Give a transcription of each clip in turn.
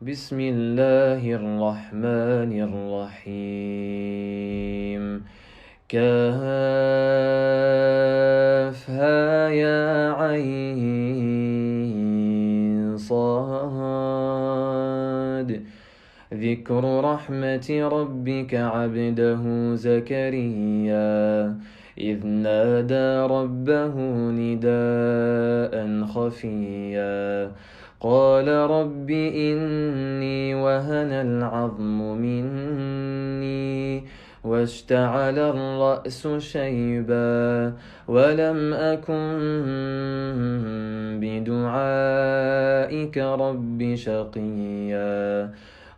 بسم الله الرحمن الرحيم. كافها يا عين صاد. ذكر رحمة ربك عبده زكريا إذ نادى ربه نداء خفيا قال رب إني وهن العظم مني واشتعل الرأس شيبا ولم أكن بدعائك رب شقيا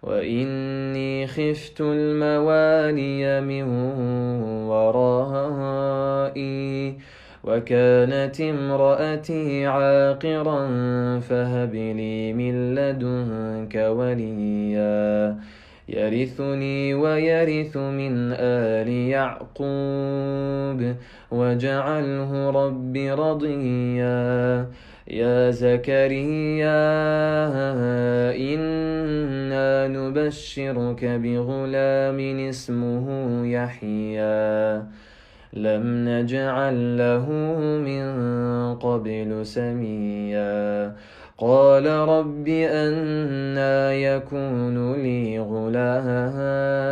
وإني خفت الموالي من ورائي وكانت امرأتي عاقرا فهب لي من لدنك وليا يرثني ويرث من آل يعقوب واجعله رب رضيا يا زكريا إنا نبشرك بغلام اسمه يحيى لم نجعل له من قبل سميا قال رب أنى يكون لي غلام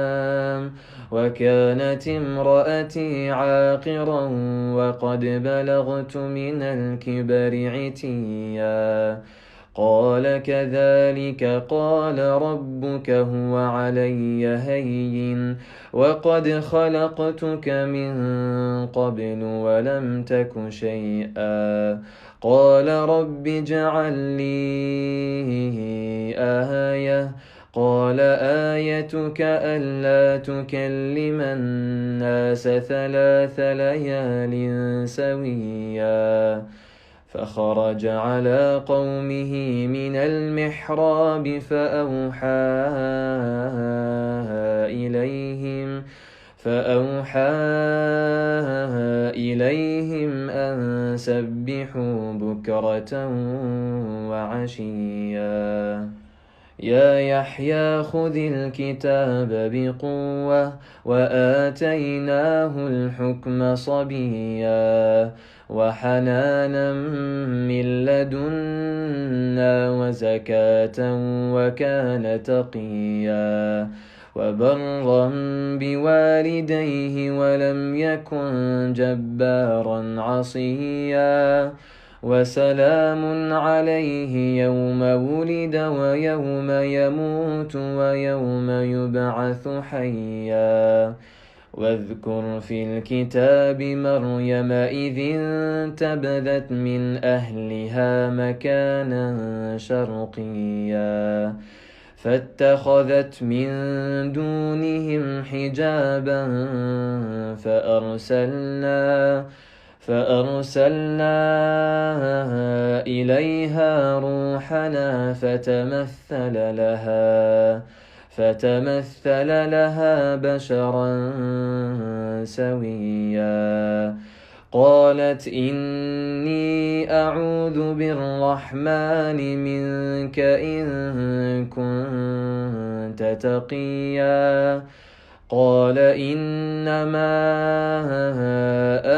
وكانت امرأتي عاقرا وقد بلغت من الكبر عتيا قال كذلك قال ربك هو علي هين وقد خلقتك من قبل ولم تك شيئا قال رب اجعل لي آية قال آيتك ألا تكلم الناس 3 ليال سويا فخرج على قومه من المحراب فأوحى إليهم أن سبحوا بكرة وعشيا يا يحيى خذ الكتاب بقوة وآتيناه الحكم صبيا وحنانا من لدنا وزكاة وكان تقيا وبرا بوالديه ولم يكن جبارا عصيا وسلام عليه يوم ولد ويوم يموت ويوم يبعث حيا واذكر في الكتاب مريم إذ انتبذت من أهلها مكانا شرقيا فاتخذت من دونهم حجابا فأرسلنا إليها روحنا فتمثل لها بشرا سويا قالت إني أعوذ بالرحمن منك إن كنت تقيا قال إنما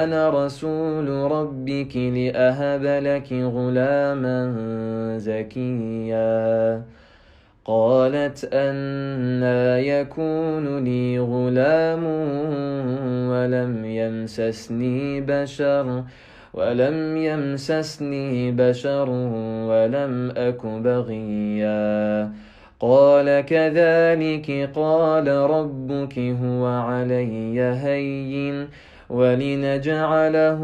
أنا رسول ربك لأهب لك غلاما زكيا قالت أنى يكون لي غلام ولم يمسسني بشر ولم أك بغيا قال كذلك قال ربك هو علي هين ولنجعله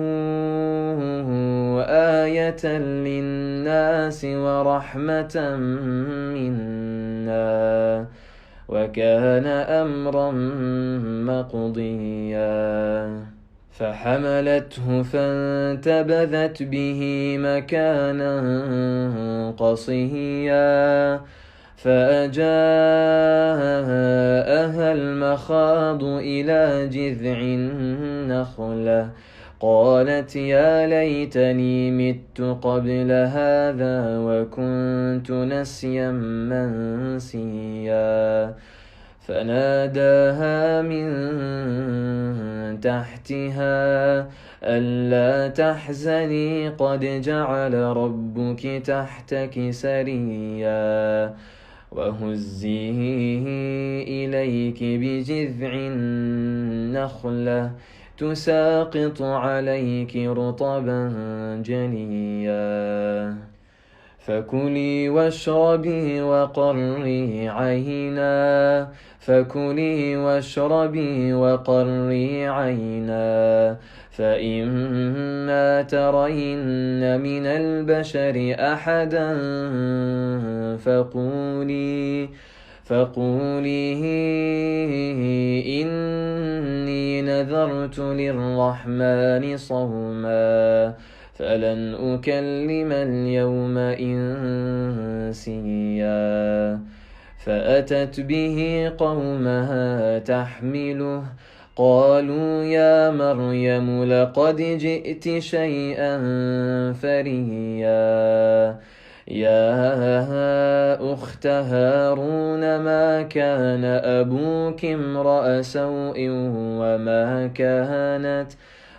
آية للناس ورحمة منا وكان أمرا مقضيا فحملته فانتبذت به مكانا قصيا فأجاءها المخاض إلى جذع النخلة قالت يا ليتني مت قبل هذا وكنت نسيا منسيا فناداها من تحتها ألا تحزني قد جعل ربك تحتك سريا وهزي إليك بجذع النخلة تساقط عليك رطبا جنيا فكلي واشربي وقري عينا فإما ترين من البشر أحدا فقولي إني نذرت للرحمن صوما فلن أكلم اليوم إنسيا فأتت به قومها تحمله قالوا يا مريم لقد جئت شيئا فريا يا أخت هارون ما كان أبوك امرأ سوء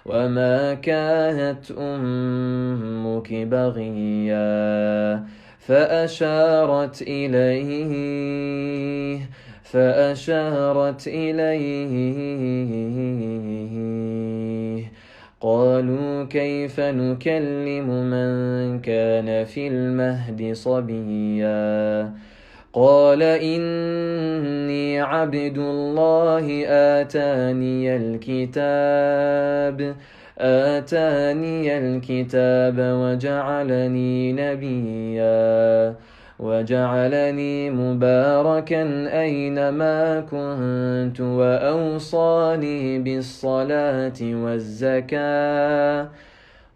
وما كانت أمك بغيا فأشارت إليه قالوا كيف نكلم من كان في المهد صبيا قال إني عبد الله آتاني الكتاب وجعلني نبيا وجعلني مباركا أينما كنت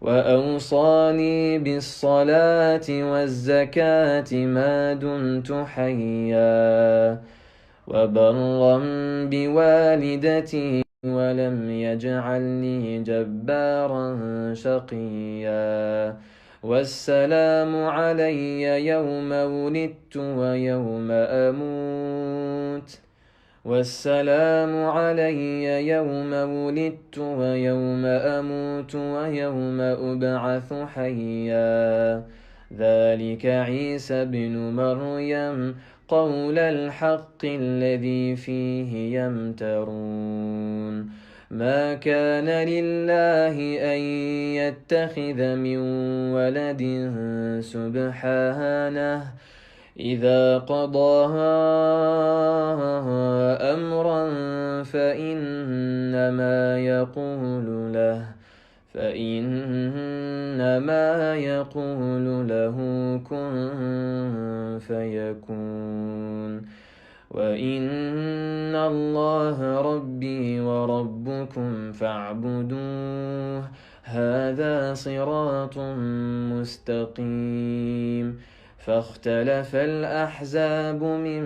وأوصاني بالصلاة والزكاة ما دمت حيا وبرا بوالدتي ولم يجعلني جبارا شقيا والسلام علي يوم ولدت ويوم أموت ويوم أبعث حيا ذلك عيسى بن مريم قول الحق الذي فيه يمترون ما كان لله أن يتخذ من ولد سبحانه إذا قضى أمرا فإنما يقول له كن فيكون وإن الله ربي وربكم فاعبدوه هذا صراط مستقيم فاختلف الأحزاب من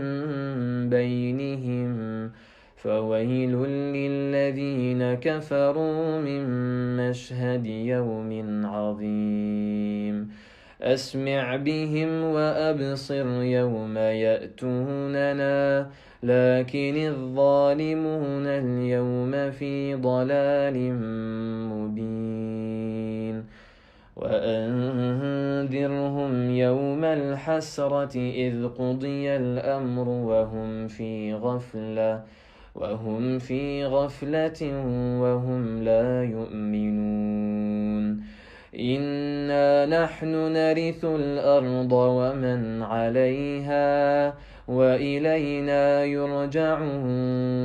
بينهم فويل للذين كفروا من مشهد يوم عظيم أسمع بهم وأبصر يوم يأتوننا لكن الظالمون اليوم في ضلال مبين وأنذرهم يوم الحسرة إذ قضي الأمر وهم في غفلة وهم لا يؤمنون إنا نحن نرث الأرض ومن عليها وإلينا يرجعون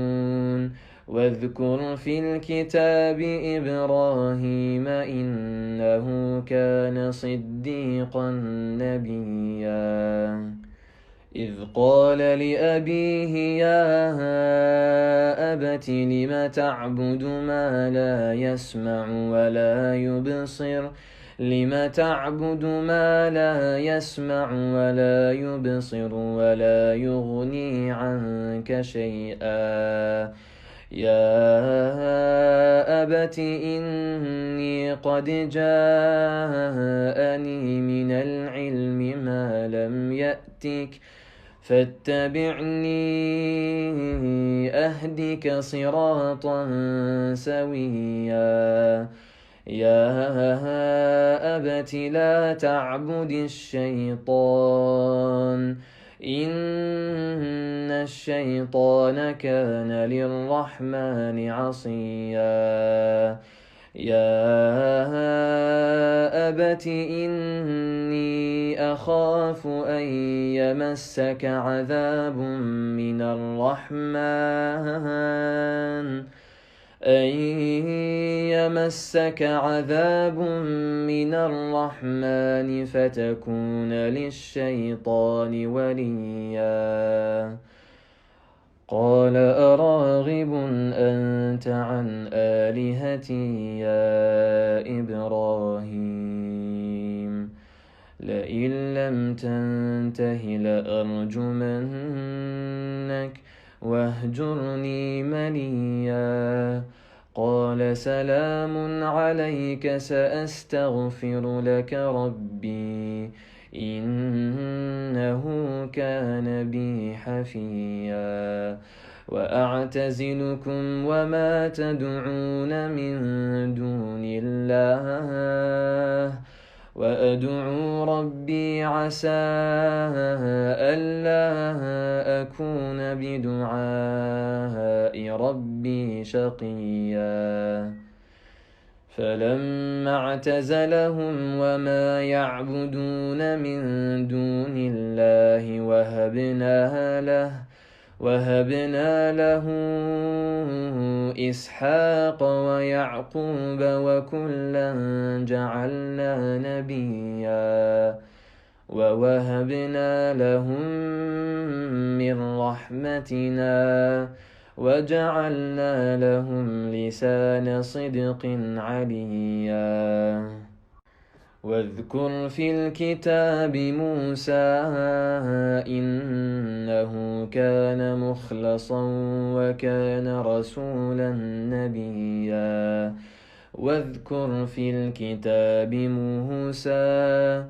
واذكر في الكتاب إبراهيم إنه كان صديقا نبيا إذ قال لأبيه يا أبت لم تعبد ما لا يسمع ولا يبصر ولا يغني عنك شيئا يا أبت إني قد جاءني من العلم ما لم يأتك فاتبعني أهدك صراطا سويا يا أبت لا تعبد الشيطان إن الشيطان كان للرحمن عصيا يا أبت إني أخاف أن يمسك عذاب من الرحمن فتكون للشيطان وليا قال أراغب أنت عن آلهتي يا إبراهيم لئن لم تنته لأرجمنك واهجرني مليا قال سلام عليك سأستغفر لك ربي إنه كان بي حفيا وأعتزلكم وما تدعون من دون الله وأدعو ربي عسى ألا أكون بدعاء ربي شقيا فلما اعتزلهم وما يعبدون من دون الله وهبنا له إسحاق ويعقوب وكلا جعلنا نبيا ووهبنا لهم من رحمتنا وجعلنا لهم لسان صدق عليا واذكر في الكتاب موسى إنه كان مخلصا وكان رسولا نبيا واذكر في الكتاب موسى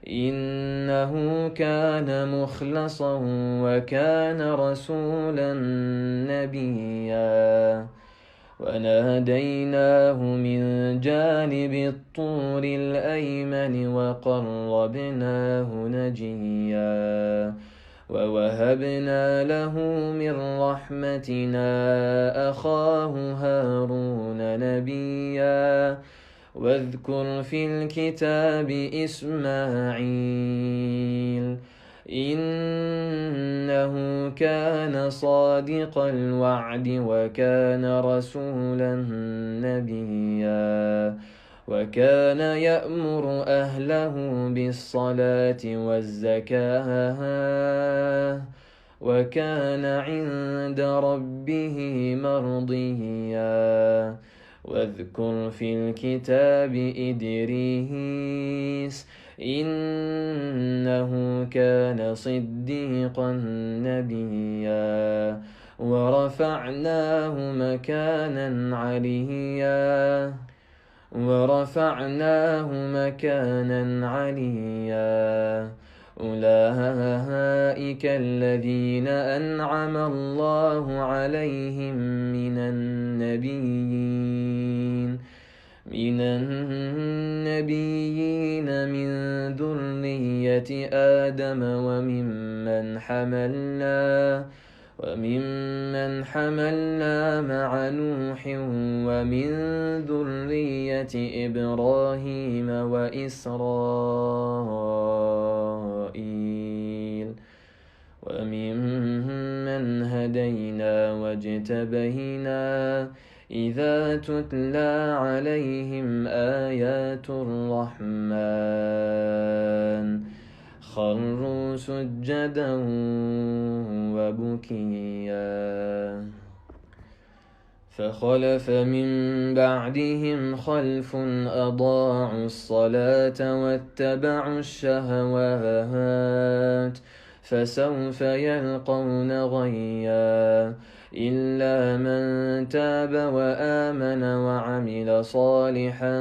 إنه كان مخلصا وكان رسولا نبيا وناديناه من جانب الطور الأيمن وقربناه نجيا ووهبنا له من رحمتنا أخاه هارون نبيا واذكر في الكتاب إسماعيل إنه كان صادق الوعد وكان رسولا نبيا وكان يأمر أهله بالصلاة والزكاة وكان عند ربه مرضيا واذكر في الكتاب إدريس إنه كان صديقا نبيا ورفعناه مكانا عليا أولئك الذين أنعم الله عليهم من النبيين من ذرية آدم وممن حملنا مع نوح ومن ذرية إبراهيم وإسرائيل وممن هدينا واجتبينا إذا تتلى عليهم آيات الرحمن خروا سجدا وبكيا فخلف من بعدهم خلف أضاعوا الصلاة واتبعوا الشهوات فسوف يلقون غيا إلا من تاب وآمن وعمل صالحا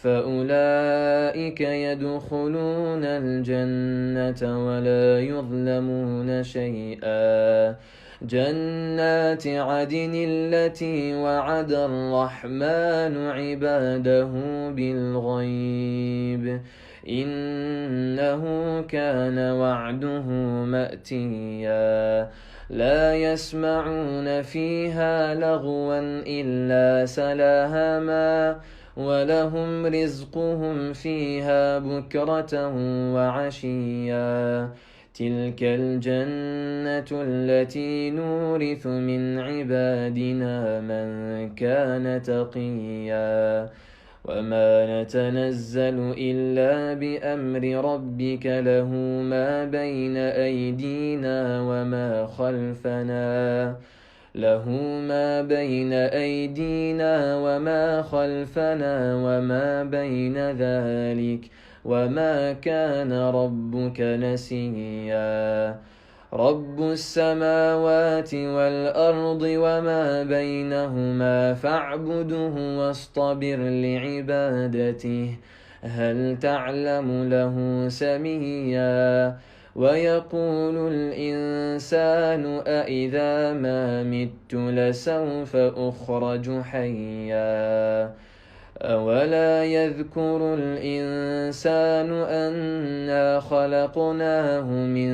فأولئك يدخلون الجنة ولا يظلمون شيئا. جنات عدن التي وعد الرحمن عباده بالغيب إنه كان وعده مأتيا. لا يسمعون فيها لغوا إلا سلاما ولهم رزقهم فيها بكرة وعشيا. تلك الجنة التي نورث من عبادنا من كان تقيا. وما نتنزل إلا بأمر ربك له ما بين أيدينا وما خلفنا وما بين ذلك وما كان ربك نسيا. رب السماوات والأرض وما بينهما فاعبده واصطبر لعبادته هل تعلم له سميا. ويقول الإنسان أإذا ما مت لسوف أخرج حيا. أولا يذكر الإنسان أنا خلقناه من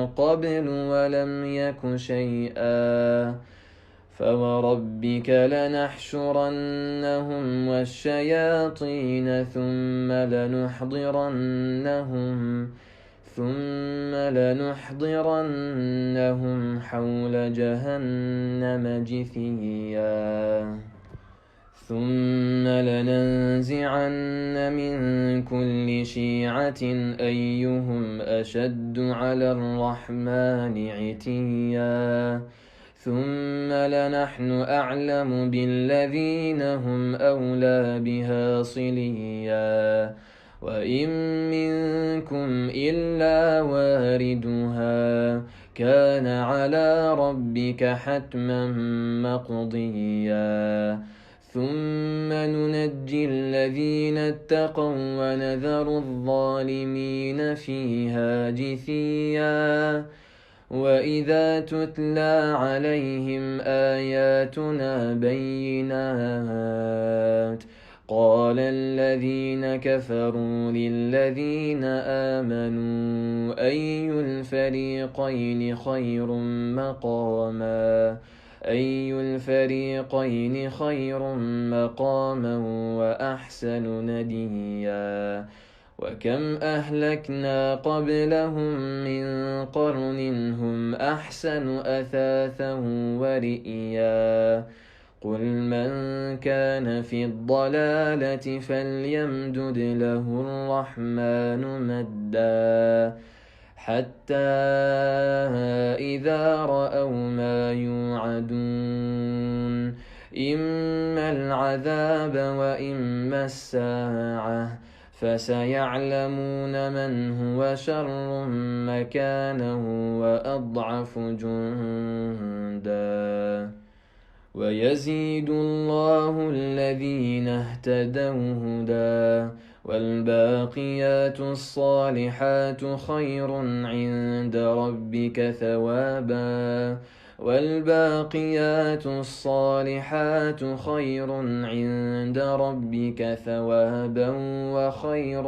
قبل ولم يك شيئا. فوربك لنحشرنهم والشياطين ثم لنحضرنهم حول جهنم جثيا. ثم لننزعن من كل شيعة أيهم أشد على الرحمن عتيا. ثم لنحن أعلم بالذين هم أولى بها صليا. وإن منكم إلا واردها كان على ربك حتما مقضيا. ثم ننجي الذين اتقوا ونذر الظالمين فيها جثيا. وإذا تتلى عليهم آياتنا بينات قال الذين كفروا للذين آمنوا أي الفريقين خير مقاما وأحسن نديا. وكم أهلكنا قبلهم من قرن هم أحسن أثاثا ورئيا. قل من كان في الضلالة فليمدد له الرحمن مدا حتى إذا رأوا ما يوعدون إما العذاب وإما الساعة فسيعلمون من هو شر مكانه وأضعف جندا. ويزيد الله الذين اهتدوا هدى والباقيات الصالحات خير عند ربك ثوابا وخير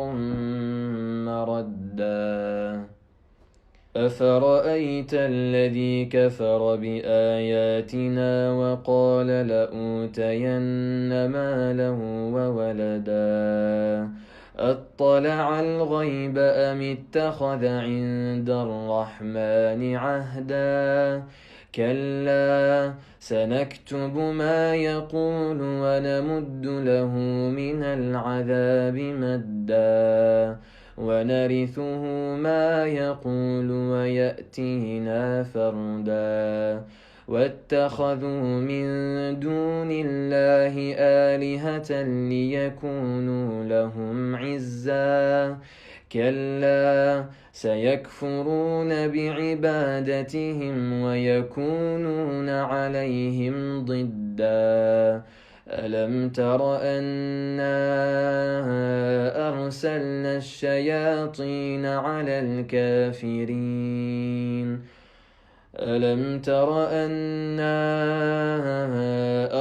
مردا. أفرأيت الذي كفر بآياتنا وقال لأوتين مالا وولدا أطلع الغيب أم اتخذ عند الرحمن عهدا. كلا سنكتب ما يقول ونمد له من العذاب مدا ونرثه ما يقول ويأتينا فردا. واتخذوا من دون الله آلهة ليكونوا لهم عزا. كلا سيكفرون بعبادتهم ويكونون عليهم ضدا ألم تر أنا أرسلنا الشياطين على الكافرين ألم تر أنا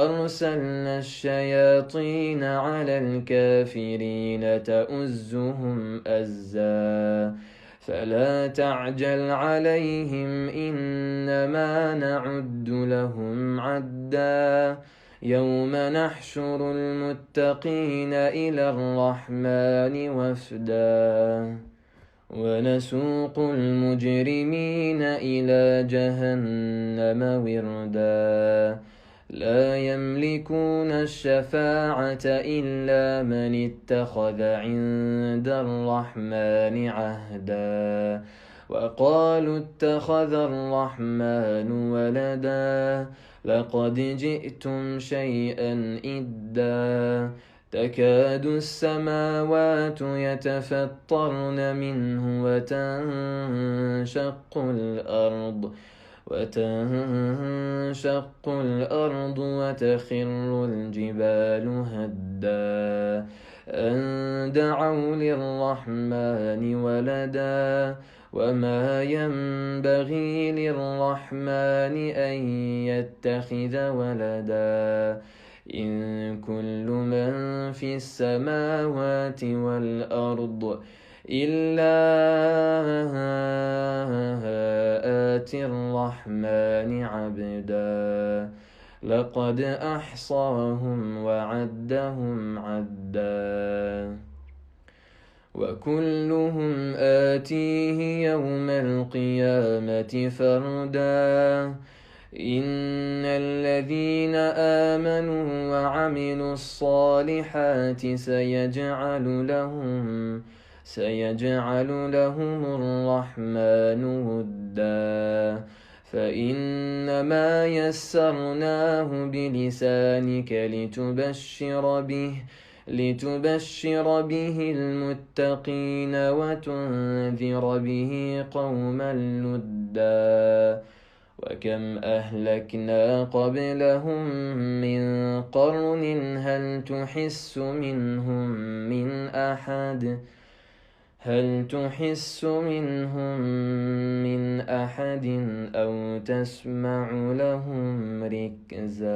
أرسلنا الشياطين على الكافرين تؤزهم أزا فلا تعجل عليهم إنما نعد لهم عدا يوم نحشر المتقين إلى الرحمن وفدا ونسوق المجرمين إلى جهنم وردا لا يملكون الشفاعة إلا من اتخذ عند الرحمن عهدا وقالوا اتخذ الرحمن ولدا لقد جئتم شيئا إدا تكاد السماوات يتفطرن منه وتنشق الأرض وتخر الجبال هدا أن دعوا للرحمن ولدا وما ينبغي للرحمن أن يتخذ ولدا إن كل من في السماوات والأرض إلا آتي الرحمن عبدا لقد أحصاهم وعدهم عدا وكلهم آتيه يوم القيامة فردا إن الذين آمنوا وعملوا الصالحات سيجعل لهم الرحمن ودا فإنما يسرناه بلسانك لتبشر به المتقين وتنذر به قوما لدا وكم أهلكنا قبلهم من قرن هل تحس منهم من أحد أو تسمع لهم ركزا